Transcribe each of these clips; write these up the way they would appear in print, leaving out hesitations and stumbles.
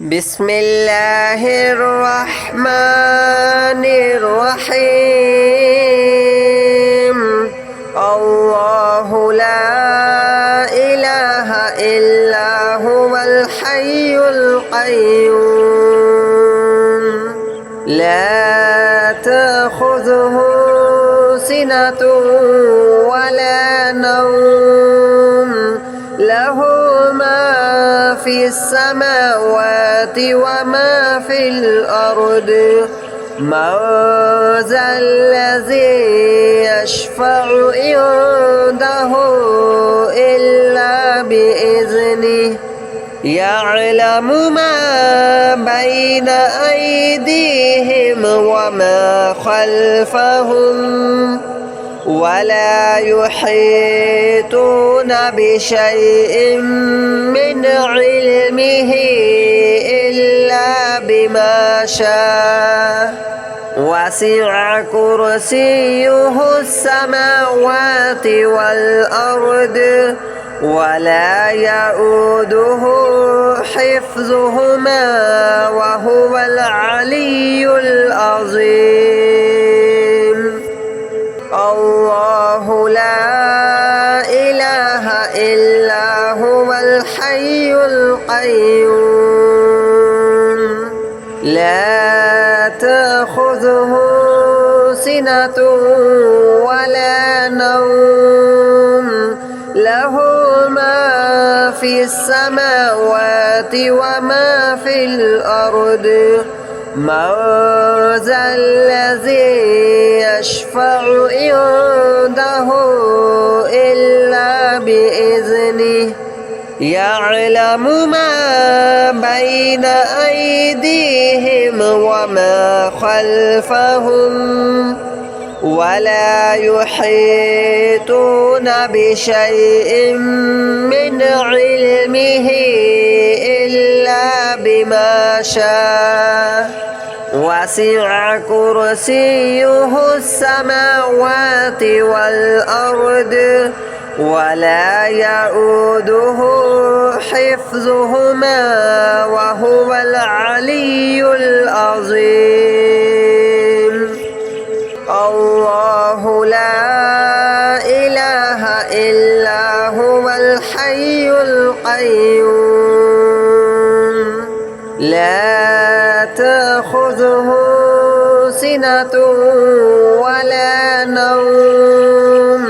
بسم الله الرحمن الرحيم. الله لا إله إلا هو الحي القيوم لا تأخذه سنة ولا نوم له ما في السماوات وما في الأرض من ذا الذي يشفع عنده إلا بإذنه يعلم ما بين أيديهم وما خلفهم ولا يحيطون بشيء من علمه إلا بما شاء وسع كرسيه السماوات والأرض ولا يؤوده حفظهما وهو العلي العظيم. الله لا إله إلا هو الحي القيوم لا تأخذه سنة ولا نوم له ما في السماوات وما في الأرض من ذا الذي يشفع عنده إلا بإذنه يعلم ما بين أيديهم وما خلفهم ولا يحيطون بشيء من علمه إلا بما شاء وسع كرسيه السماوات والأرض ولا يؤوده حفظهما وهو العلي العظيم. الله لا إله إلا هو الحي القيوم لا تأخذه سنة ولا نوم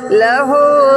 له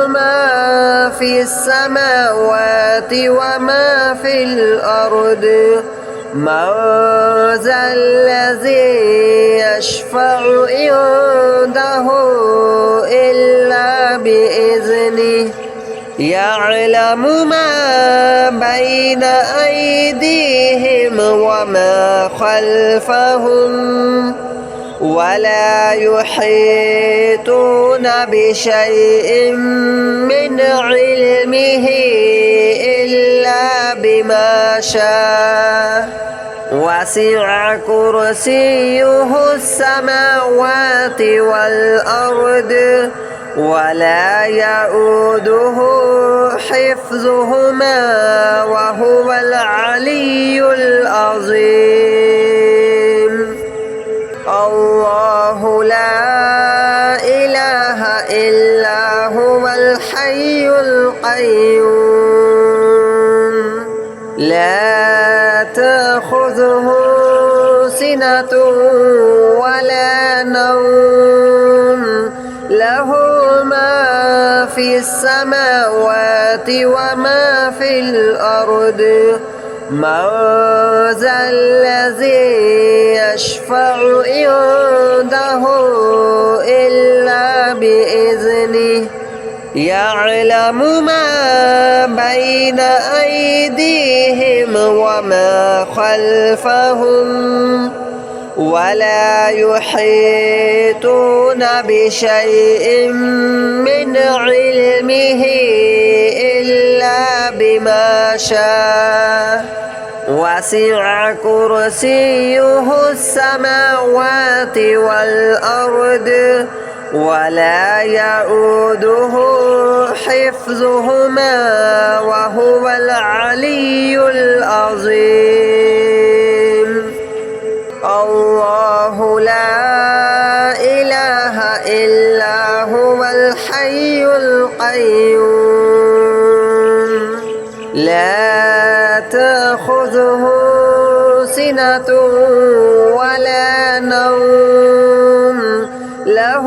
ما في السماوات وما في الأرض من ذا الذي يشفع عنده إلا بإذنه يعلم ما بين أيديهم وما خلفهم ولا يحيطون بشيء من علمه إلا بما شاء وسع كرسيه السماوات والأرض ولا يؤوده حفظهما وهو العلي العظيم. الله لا إله إلا هو الحي القيوم لا تأخذه سنة ولا نوم له ما في السماوات وما في الأرض من ذا الذي يشفع عنده إلا بإذنه يعلم ما بين أيديهم وما خلفهم ولا يحيطون بشيء من علمه إلا بما شاء وسع كرسيه السماوات والأرض ولا يؤوده حفظهما وهو العلي العظيم. تأخذه سنة ولا نوم له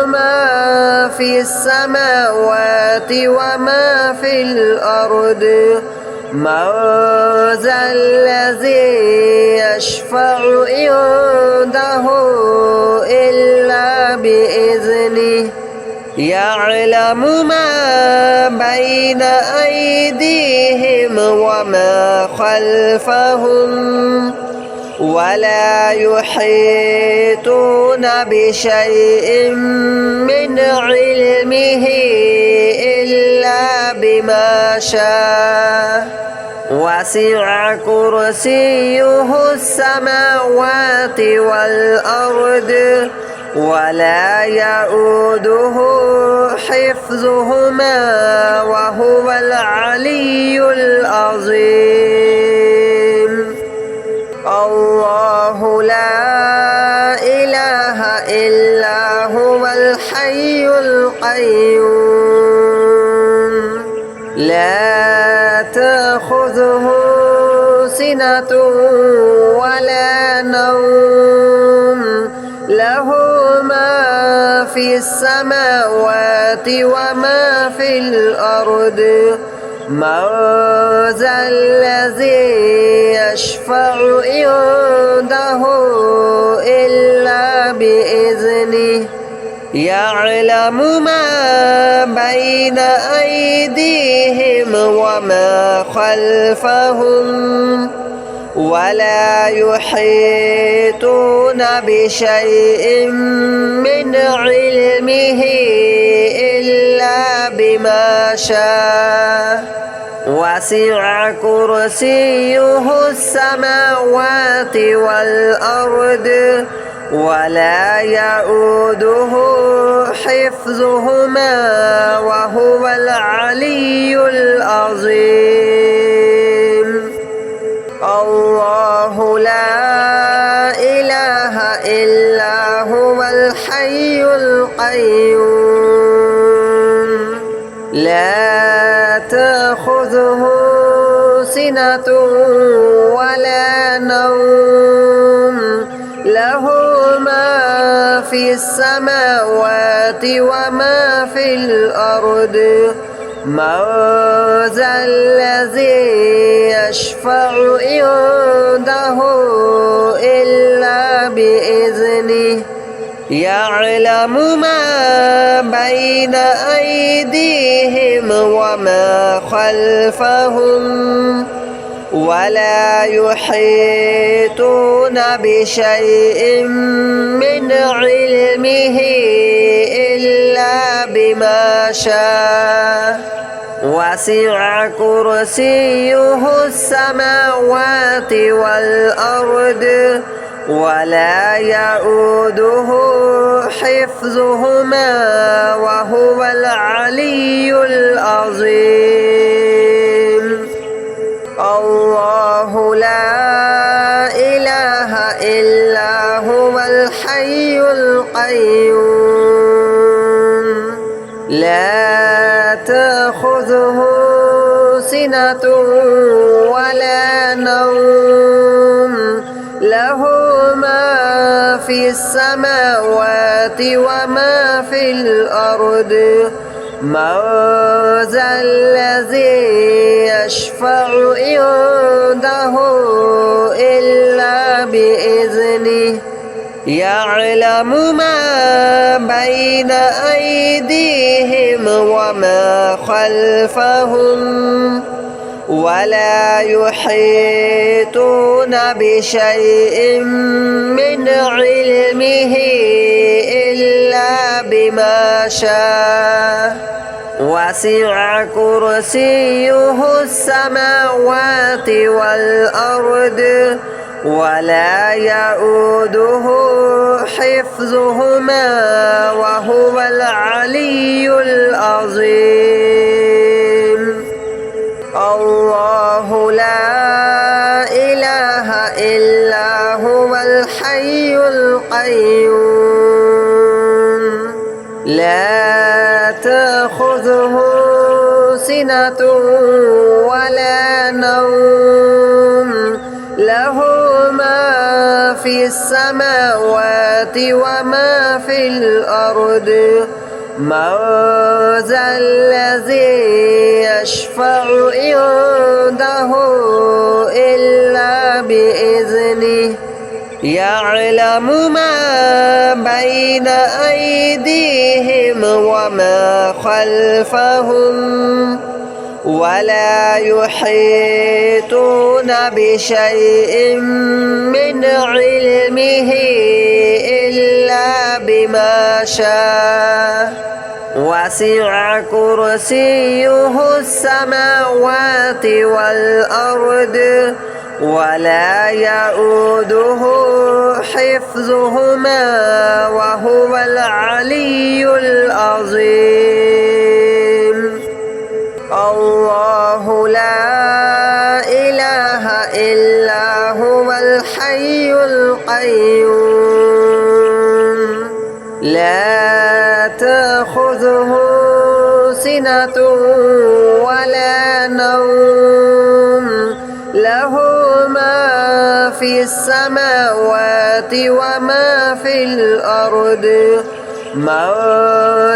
ما في السماوات وما في الأرض من ذا الذي يشفع عنده إلا بإذنه يعلم ما بين أيديهم وما خلفهم ولا يحيطون بشيء من علمه إلا بما شاء وسع كرسيه السماوات والأرض ولا يؤوده حفظهما وهو العلي العظيم الله لا إله إلا هو الحي القيوم لا تأخذه سنة ولا نوم له ما في السماوات وما في الأرض من ذا الذي يشفع عنده إلا بإذنه يعلم ما بين أيديهم وما خلفهم ولا يحيطون بشيء من علمه إلا بما شاء وسع كرسيه السماوات والأرض ولا يؤوده حفظهما وهو العلي العظيم الله لا إله إلا هو الحي القيوم لا تأخذه سنة ولا نوم له ما في السماوات وما في الأرض من ذا الذي يشفع عنده إلا بإذنه يعلم ما بين أيديهم وما خلفهم ولا يحيطون بشيء من علمه إلا بما شاء وسع كرسيه السماوات والأرض ولا يؤوده حفظهما وهو العلي العظيم الله لا إله إلا هو الحي القيوم لا تأخذه سنة ولا نوم له ما في السماوات وما في الأرض من ذا الذي يشفع عنده إلا بإذنه يعلم ما بين أيديهم وما خلفهم ولا يحيطون بشيء من علمه إلا بما شاء وسع كرسيه السماوات والأرض ولا يؤوده حفظهما وهو العلي العظيم الله لا إله إلا هو الحي القيوم لا تأخذه سنة ولا نوم له ما في السماوات وما في الأرض من ذا الذي يشفع عنده إلا بإذنه يعلم ما بين أيديهم وما خلفهم ولا يحيطون بشيء من علمه إلا بما شاء وسع كرسيه السماوات والأرض ولا يؤوده حفظهما وهو العلي العظيم الله لا إله إلا هو الحي القيوم لا تأخذه سنة ولا نوم له ما في السماوات وما في الأرض من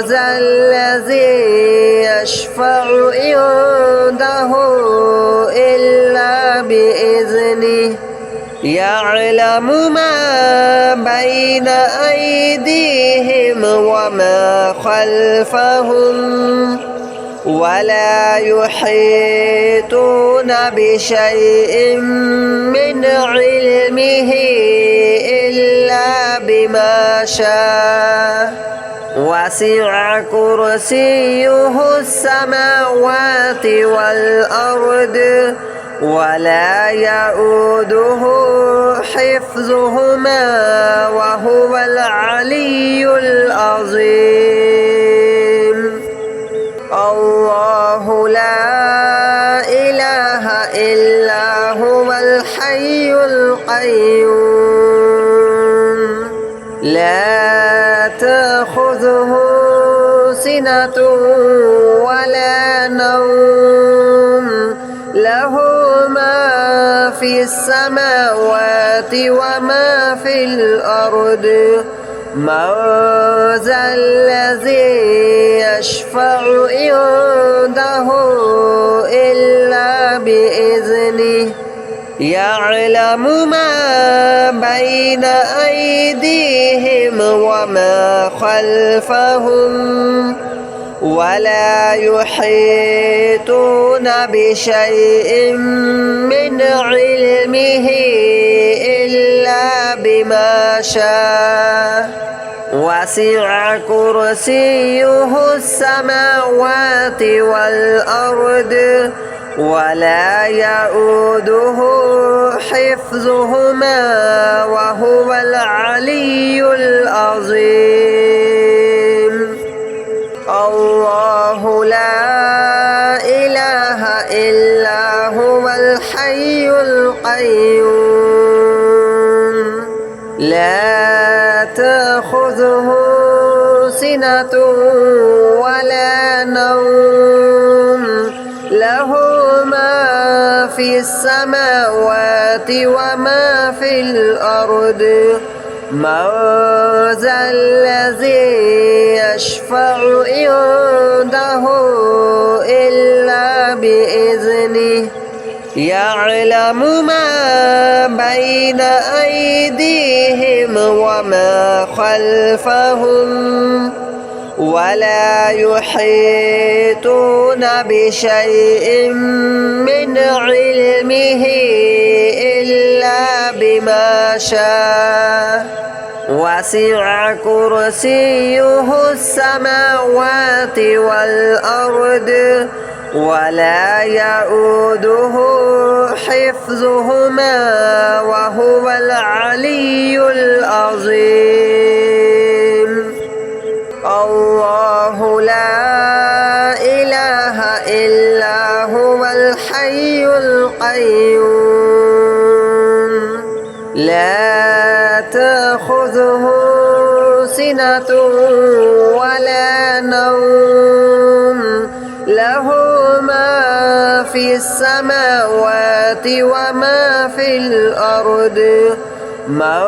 ذا الذي يشفع عنده إلا بإذنه يعلم ما بين أيديهم وما خلفهم ولا يحيطون بشيء من علمه إلا بما شاء وسع كرسيه السماوات والأرض ولا يؤوده حفظهما وهو العلي العظيم الله لا إله إلا هو الحي القيوم لا تأخذه سنة ولا نوم له ما في السماوات وما في الأرض من ذا الذي يشفع عنده إلا بإذنه يعلم ما بين أيديهم وما خلفهم ولا يحيطون بشيء من علمه إلا بما شاء وسع كرسيه السماوات والأرض ولا يؤوده حفظهما وهو العلي العظيم الله لا إله إلا هو الحي القيوم لا تأخذه سنة ولا نوم له ما في السماوات وما في الأرض من ذا الذي يشفع عنده إلا بإذنه يعلم ما بين أيديهم وما خلفهم ولا يحيطون بشيء من علمه إلا بما شاء وسع كرسيه السماوات والأرض ولا يؤوده حفظهما وهو العلي العظيم الله لا إله إلا هو الحي القيوم لا تأخذه سنة ولا نوم له ما في السماوات وما في الأرض من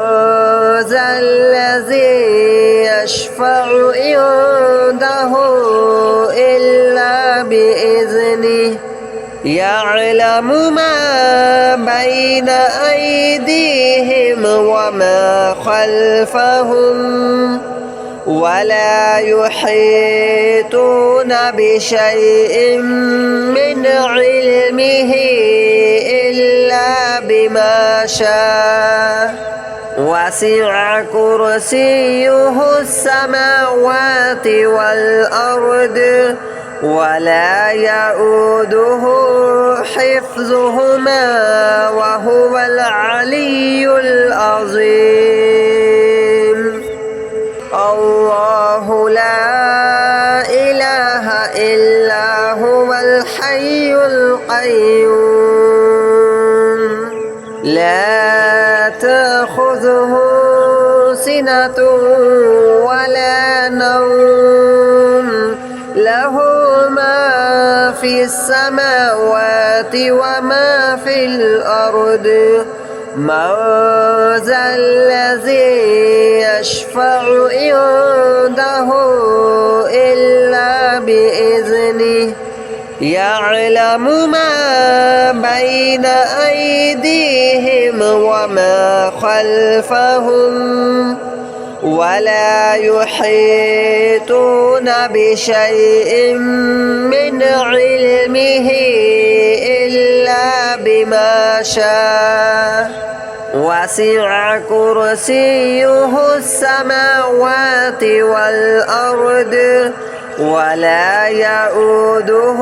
ذا الذي يشفع عنده إلا بإذنه يعلم ما بين أيديهم وما خلفهم ولا يحيطون بشيء من علمه إلا بما شاء وسع كرسيه السماوات والأرض ولا يؤوده حفظهما وهو العلي العظيم الله لا إله إلا هو الحي القيوم لا تأخذه سنة ولا نوم له ما في السماوات وما في الأرض من ذا الذي يشفع عنده إلا بإذنه يعلم ما بين أيديهم وما خلفهم ولا يحيطون بشيء من علمه إلا بما شاء وسع كرسيه السماوات والأرض ولا يؤوده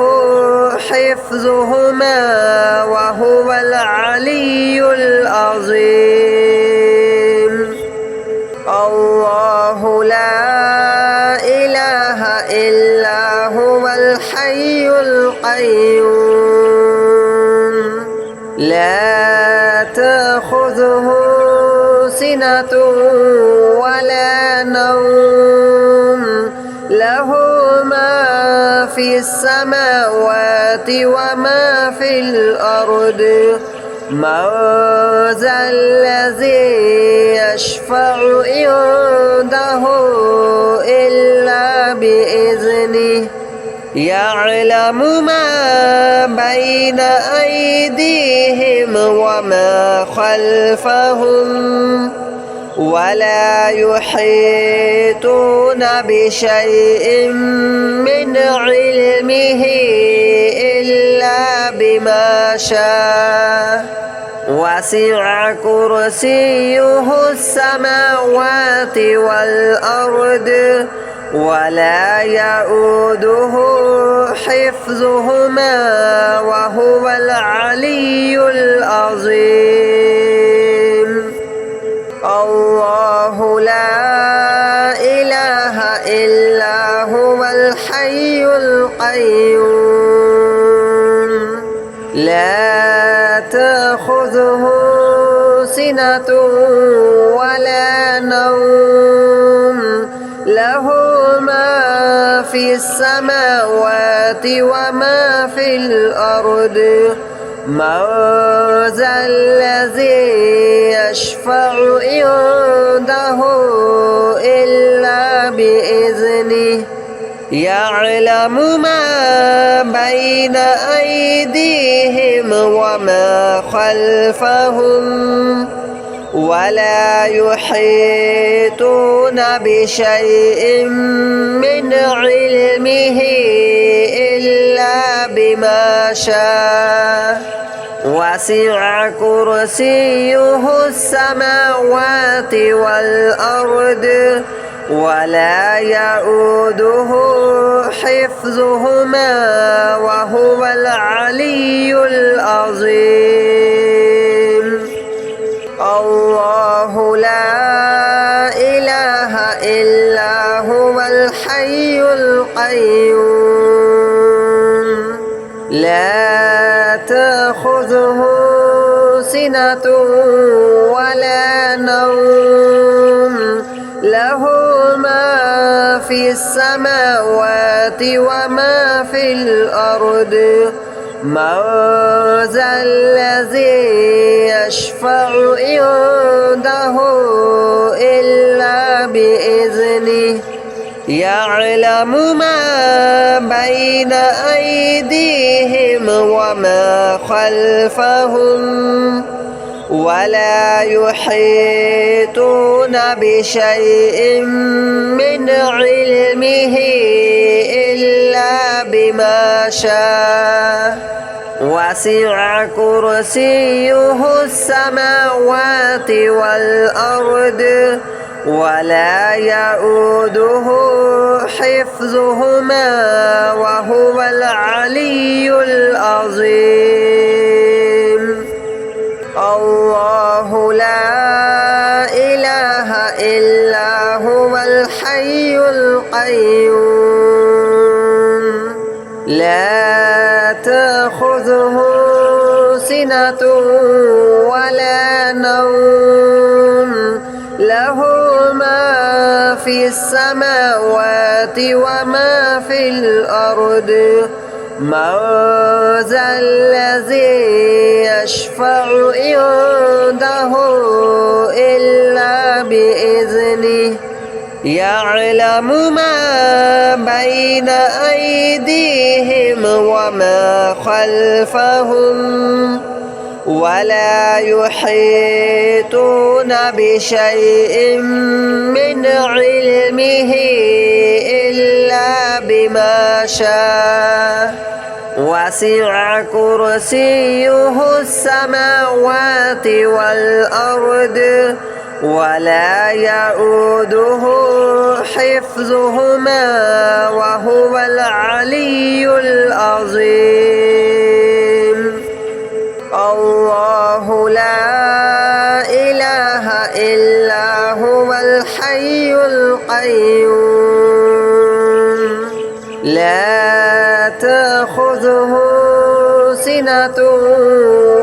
حفظهما وهو العلي العظيم الله لا إله إلا هو الحي القيوم لا تأخذه سنة ولا نوم له ما في السماوات وما في الأرض من ذا الذي يشفع عنده إلا بإذنه يعلم ما بين أيديهم وما خلفهم ولا يحيطون بشيء من علمه إلا بما شاء وسع كرسيه السماوات والأرض ولا يؤوده حفظهما وهو العلي العظيم الله لا إله إلا هو الحي القيوم لا تأخذه سنة ولا نوم له ما في السماوات وما في الأرض من ذا الذي يشفع عنده إلا بإذنه يعلم ما بين أيديهم وما خلفهم ولا يحيطون بشيء من علمه إلا بما شاء وسع كرسيه السماوات والأرض ولا يؤوده حفظهما وهو العلي العظيم الله لا إله إلا هو الحي القيوم لا تأخذه سنة ولا نوم له ما في السماوات وما في الأرض من ذا الذي يشفع عنده إلا بإذنه يعلم ما بين أيديهم وما خلفهم ولا يحيطون بشيء من علمه إلا بما شاء وسع كرسيه السماوات والأرض ولا يؤوده حفظهما وهو العلي العظيم الله لا إله إلا هو الحي القيوم لا تأخذه سنة ولا نوم له ما في السماوات وما في الأرض من ذا الذي يشفع عنده إلا بإذنه يعلم ما بين أيديهم وما خلفهم ولا يحيطون بشيء من علمه إلا بما شاء وسع كرسيه السماوات والأرض ولا يؤوده حفظهما وهو العلي العظيم الله لا إله إلا هو الحي القيوم لا تأخذه سنة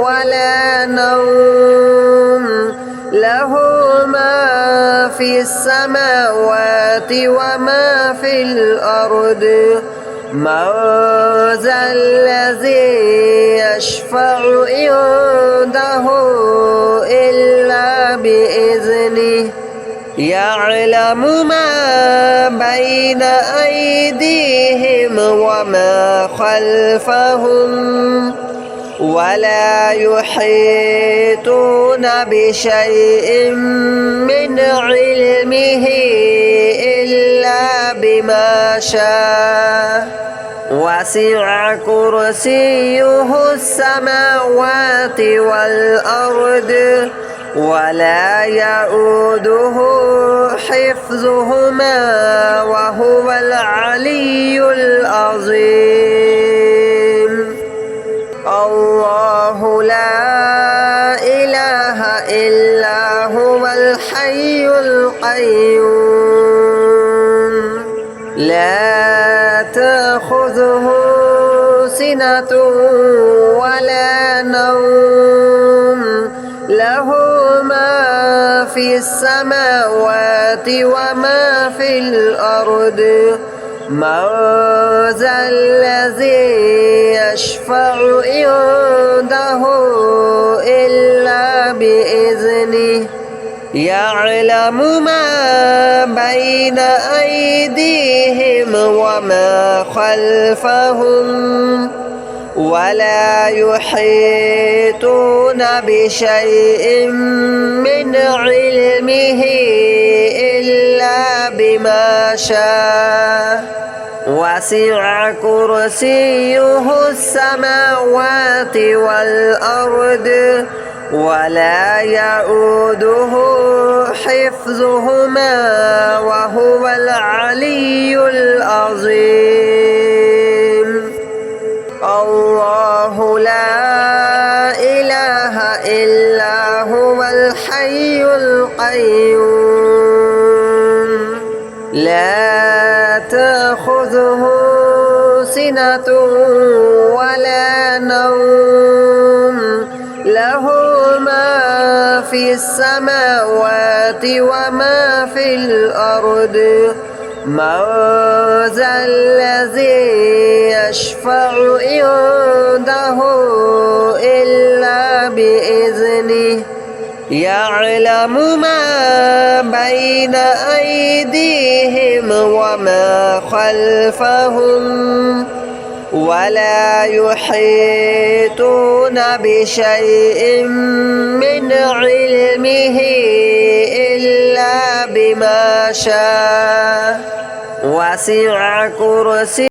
ولا نوم له ما في السماوات وما في الأرض من ذا الذي يشفع عنده إلا بإذنه يعلم ما بين أيديهم وما خلفهم ولا يحيطون بشيء من علمه إلا بما شاء وسع كرسيه السماوات والأرض ولا يؤوده حفظهما وهو العلي العظيم الله لا إله إلا هو الحي القيوم لا تأخذه سنة ولا نوم له ما في السماوات وما في الأرض من ذا الذي يشفع عنده إلا بإذنه يعلم ما بين أيديهم وما خلفهم ولا يحيطون بشيء من علمه إلا بما شاء وسع كرسيه السماوات والأرض ولا يؤوده حفظهما وهو العلي العظيم الله لا إله إلا هو الحي القيوم لا تأخذه سنة ولا نوم له ما في السماوات وما في الأرض من ذا الذي يشفع عنده إلا بإذنه يعلم ما بين أيديهم وما خلفهم ولا يحيطون بشيء من علمه إلا بما شاء وسع كرسيه